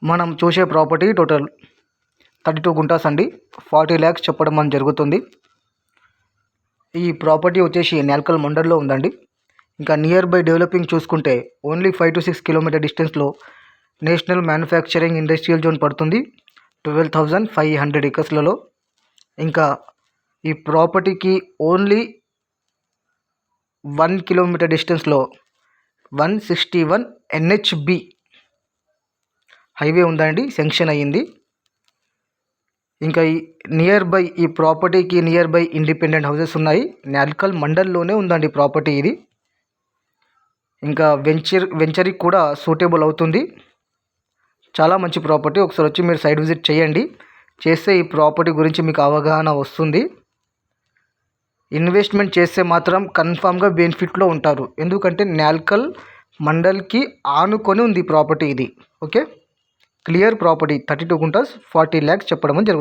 మనం చూసే property total 32 guntas అండి. 40 lakhs చెప్పడం మనం జరుగుతుంది. ఈ ప్రాపర్టీ వచ్చేసి న్యాల్కల్ మండల్లో ఉందండి. ఇంకా నియర్ బై డెవలపింగ్ చూసుకుంటే ఓన్లీ 5 to 6 కిలోమీటర్ డిస్టెన్స్లో నేషనల్ మ్యానుఫ్యాక్చరింగ్ ఇండస్ట్రియల్ జోన్ పడుతుంది 12,500 acresలలో. ఇంకా ఈ ప్రాపర్టీకి ఓన్లీ 1 kilometer డిస్టెన్స్లో 161 NHB హైవే ఉందండి, శాంక్షన్ అయ్యింది. ఇంకా ఈ ప్రాపర్టీకి నియర్ బై ఇండిపెండెంట్ హౌసెస్ ఉన్నాయి. న్యాల్కల్ మండల్లోనే ఉందండి ప్రాపర్టీ ఇది. ఇంకా వెంచర్కి కూడా సూటబుల్ అవుతుంది. చాలా మంచి ప్రాపర్టీ. ఒకసారి వచ్చి మీరు సైట్ విజిట్ చేయండి. చేస్తే ఈ ప్రాపర్టీ గురించి మీకు అవగాహన వస్తుంది. ఇన్వెస్ట్మెంట్ చేస్తే మాత్రం కన్ఫామ్గా బెనిఫిట్లో ఉంటారు. ఎందుకంటే న్యాల్కల్ మండల్కి ఆనుకొని ఉంది ప్రాపర్టీ ఇది. Okay, clear property 32 guntas 40 lakhs చెప్పడం జరుగుతుంది.